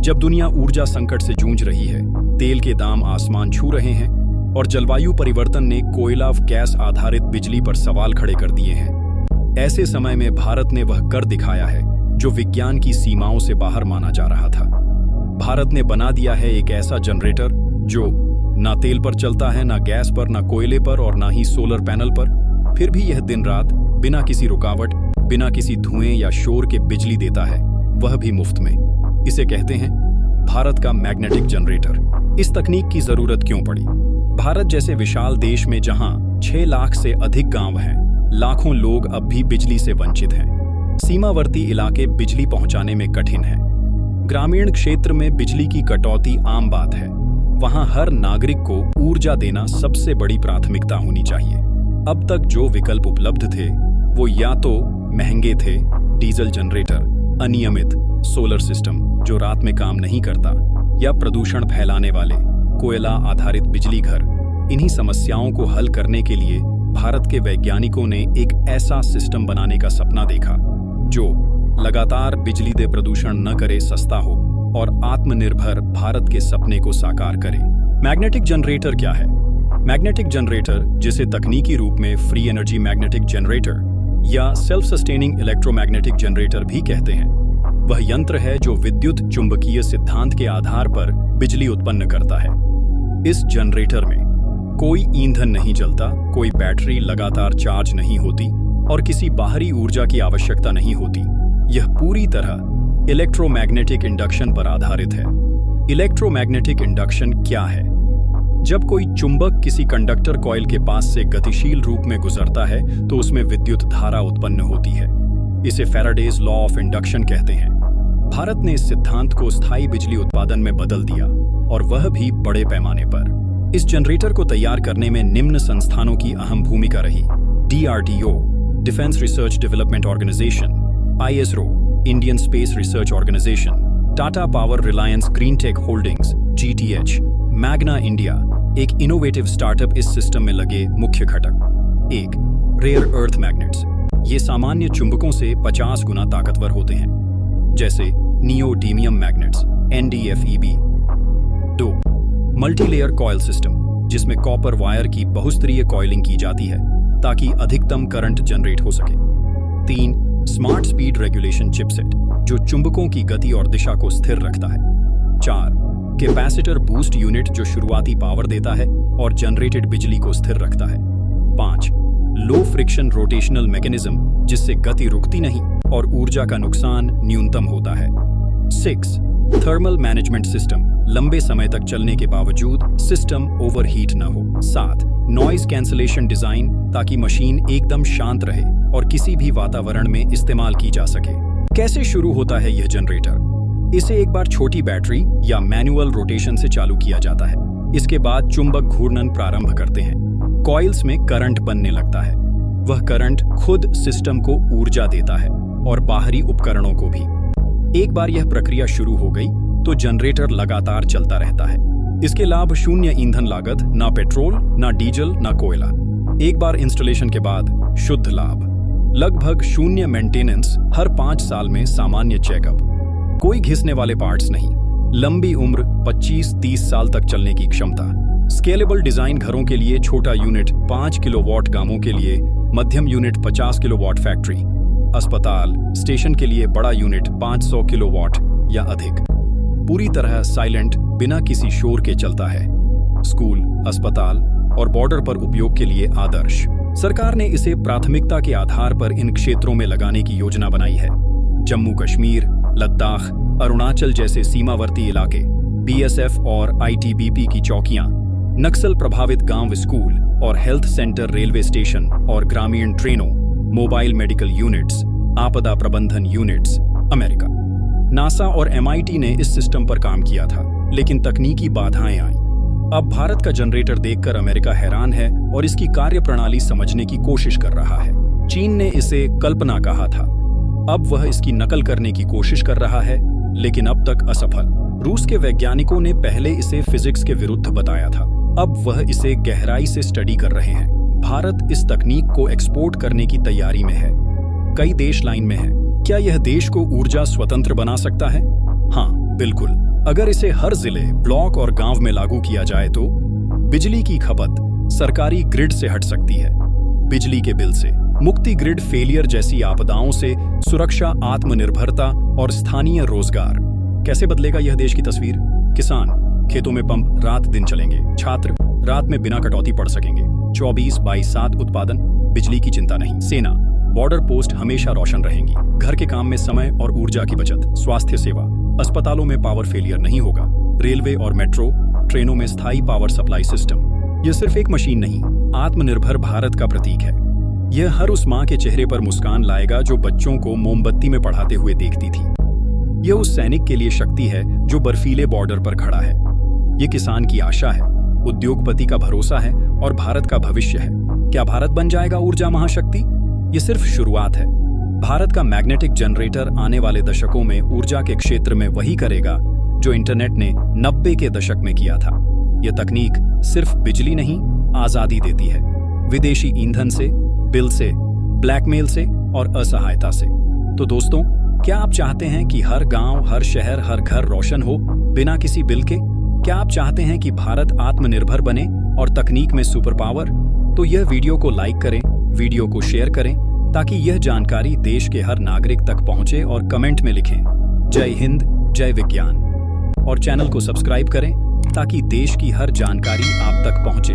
जब दुनिया ऊर्जा संकट से जूझ रही है, तेल के दाम आसमान छू रहे हैं और जलवायु परिवर्तन ने कोयला गैस आधारित बिजली पर सवाल खड़े कर दिए हैं, ऐसे समय में भारत ने वह कर दिखाया है जो विज्ञान की सीमाओं से बाहर माना जा रहा था। भारत ने बना दिया है एक ऐसा जनरेटर जो ना तेल पर चलता है, ना गैस पर, ना कोयले पर और ना ही सोलर पैनल पर। फिर भी यह दिन रात बिना किसी रुकावट, बिना किसी धुएं या शोर के बिजली देता है, वह भी मुफ्त में। इसे कहते हैं भारत का मैग्नेटिक जनरेटर। इस तकनीक की जरूरत क्यों पड़ी? भारत जैसे विशाल देश में जहां 6 लाख से अधिक गांव हैं, लाखों लोग अब भी बिजली से वंचित हैं। सीमावर्ती इलाके बिजली पहुंचाने में कठिन हैं। ग्रामीण क्षेत्र में बिजली की कटौती आम बात है। वहां हर नागरिक को ऊर्जा देना सबसे बड़ी प्राथमिकता होनी चाहिए। अब तक जो विकल्प उपलब्ध थे वो या तो महंगे थे, डीजल जनरेटर, अनियमित सोलर सिस्टम जो रात में काम नहीं करता, या प्रदूषण फैलाने वाले कोयला आधारित बिजली घर। इन्हीं समस्याओं को हल करने के लिए भारत के वैज्ञानिकों ने एक ऐसा सिस्टम बनाने का सपना देखा जो लगातार बिजली दे, प्रदूषण न करे, सस्ता हो और आत्मनिर्भर भारत के सपने को साकार करे। मैग्नेटिक जनरेटर क्या है? मैग्नेटिक जनरेटर, जिसे तकनीकी रूप में फ्री एनर्जी मैग्नेटिक जनरेटर या सेल्फ सस्टेनिंग इलेक्ट्रोमैग्नेटिक जनरेटर भी कहते हैं, वह यंत्र है जो विद्युत चुंबकीय सिद्धांत के आधार पर बिजली उत्पन्न करता है। इस जनरेटर में कोई ईंधन नहीं जलता, कोई बैटरी लगातार चार्ज नहीं होती और किसी बाहरी ऊर्जा की आवश्यकता नहीं होती। यह पूरी तरह इलेक्ट्रोमैग्नेटिक इंडक्शन पर आधारित है। इलेक्ट्रोमैग्नेटिक इंडक्शन क्या है? जब कोई चुंबक किसी कंडक्टर कॉइल के पास से गतिशील रूप में गुजरता है तो उसमें विद्युत धारा उत्पन्न होती है। इसे फैराडेज लॉ ऑफ इंडक्शन कहते हैं। भारत ने इस सिद्धांत को स्थायी बिजली उत्पादन में बदल दिया, और वह भी बड़े पैमाने पर। इस जनरेटर को तैयार करने में निम्न संस्थानों की अहम भूमिका रही: DRDO, defence research development organisation; ISRO, Indian space research organisation; Tata power Reliance green tech holdings GTH, Magna India. एक इनोवेटिव स्टार्टअप इस सिस्टम में लगे मुख्य घटक। 1. Rare earth magnets. ये सामान्य चुंबकों से 50 गुना ताकतवर होते हैं, जैसे neodymium magnets NdFeB। 2. Multilayer coil system, जिसमें कॉपर वायर की बहुस्तरीय कॉइलिंग की जाती है ताकि अधिकतम करंट जनरेट हो सके। 3. स्मार्ट स्पीड रेगुलेशन चिपसेट, जो चुंबकों की गति और दिशा को स्थिर रखता है। 4. कैपेसिटर बूस्ट यूनिट, जो शुरुआती पावर देता है और जनरेटेड बिजली को स्थिर रखता है। 5. लो फ्रिक्शन रोटेशनल मैकेनिज्म, जिससे गति रुकती नहीं और ऊर्जा का नुकसान न्यूनतम होता है। 6. थर्मल मैनेजमेंट सिस्टम, लंबे समय तक चलने के बावजूद सिस्टम ओवरहीट न हो। 7. नॉइज कैंसलेशन डिजाइन, ताकि मशीन एकदम शांत रहे और किसी भी वातावरण में इस्तेमाल की जा सके। कैसे शुरू होता है यह जनरेटर? इसे एक बार छोटी बैटरी या मैनुअल रोटेशन से चालू किया जाता है। इसके बाद चुंबक घूर्णन प्रारंभ करते हैं। कॉइल्स में करंट बनने लगता है। वह करंट खुद सिस्टम को ऊर्जा देता है और बाहरी उपकरणों को भी। एक बार यह प्रक्रिया शुरू हो गई तो जनरेटर लगातार चलता रहता है। इसके लाभ: शून्य ईंधन लागत, ना पेट्रोल, ना डीजल, ना कोयला। एक बार इंस्टॉलेशन के बाद शुद्ध लाभ: लगभग शून्य मेंटेनेंस, हर 5 साल में सामान्य चेकअप, कोई घिसने वाले पार्ट्स नहीं, लंबी उम्र, 25-30 साल तक चलने की क्षमता। स्केलेबल डिजाइन, घरों के लिए छोटा यूनिट 5 किलोवाट, गांवों के लिए मध्यम यूनिट 50 किलोवाट, फैक्ट्री, अस्पताल, स्टेशन के लिए बड़ा यूनिट 500 किलोवाट या अधिक। पूरी तरह साइलेंट, बिना किसी शोर के चलता है। स्कूल, अस्पताल और बॉर्डर पर उपयोग के लिए आदर्श। सरकार ने इसे प्राथमिकता के आधार पर इन क्षेत्रों में लगाने की योजना बनाई है। जम्मू कश्मीर, लद्दाख, अरुणाचल जैसे सीमावर्ती इलाके, BSF और ITBP की चौकियां, नक्सल प्रभावित गांव, स्कूल और हेल्थ सेंटर, रेलवे स्टेशन और ग्रामीण ट्रेनों, मोबाइल मेडिकल यूनिट्स, आपदा प्रबंधन यूनिट्स। अमेरिका, नासा और MIT ने इस सिस्टम पर काम किया था, लेकिन तकनीकी बाधाएं आईं। अब भारत का जनरेटर देखकर अमेरिका हैरान है और इसकी कार्यप्रणाली समझने की कोशिश कर रहा है। चीन ने इसे कल्पना कहा था, अब वह इसकी नकल करने की कोशिश कर रहा है, लेकिन अब तक असफल। रूस के वैज्ञानिकों ने पहले इसे फिजिक्स के विरुद्ध बताया था, अब वह इसे गहराई से स्टडी कर रहे हैं। भारत इस तकनीक को एक्सपोर्ट करने की तैयारी में है। कई देश लाइन में हैं। क्या यह देश को ऊर्जा स्वतंत्र बना सकता है? हाँ, बिल्कुल। अगर इसे हर जिले, ब्लॉक और गांव में लागू किया जाए तो बिजली की खपत सरकारी ग्रिड से हट सकती है। बिजली के बिल से मुक्ति, ग्रिड फेलियर जैसी आपदाओं से सुरक्षा, आत्मनिर्भरता और स्थानीय रोजगार। कैसे बदलेगा यह देश की तस्वीर? किसान, खेतों में पंप रात दिन चलेंगे। छात्र, रात में बिना कटौती पढ़ सकेंगे। 24/7 उत्पादन, बिजली की चिंता नहीं। सेना, बॉर्डर पोस्ट हमेशा रोशन रहेंगी। घर के काम में समय और ऊर्जा की बचत। स्वास्थ्य सेवा, अस्पतालों में पावर फेलियर नहीं होगा। रेलवे और मेट्रो ट्रेनों में स्थायी पावर सप्लाई सिस्टम। यह सिर्फ एक मशीन नहीं, आत्मनिर्भर भारत का प्रतीक है। यह हर उस माँ के चेहरे पर मुस्कान लाएगा जो बच्चों को मोमबत्ती में पढ़ाते हुए देखती थी। यह उस सैनिक के लिए शक्ति है जो बर्फीले बॉर्डर पर खड़ा है। यह किसान की आशा है, उद्योगपति का भरोसा है और भारत का भविष्य है। क्या भारत बन जाएगा ऊर्जा महाशक्ति? ये सिर्फ शुरुआत है। भारत का मैग्नेटिक जनरेटर आने वाले दशकों में ऊर्जा के क्षेत्र में वही करेगा जो इंटरनेट ने 90 के दशक में किया था। यह तकनीक सिर्फ बिजली नहीं, आजादी देती है। विदेशी ईंधन से, बिल से, ब्लैकमेल से और असहायता से। तो दोस्तों, क्या आप चाहते हैं कि हर गांव, हर शहर, हर घर रोशन हो बिना किसी बिल के? क्या आप चाहते हैं कि भारत आत्मनिर्भर बने और तकनीक में सुपर पावर? तो यह वीडियो को लाइक करें, वीडियो को शेयर करें ताकि यह जानकारी देश के हर नागरिक तक पहुंचे और कमेंट में लिखें जय हिंद, जय विज्ञान। और चैनल को सब्सक्राइब करें ताकि देश की हर जानकारी आप तक पहुंचे।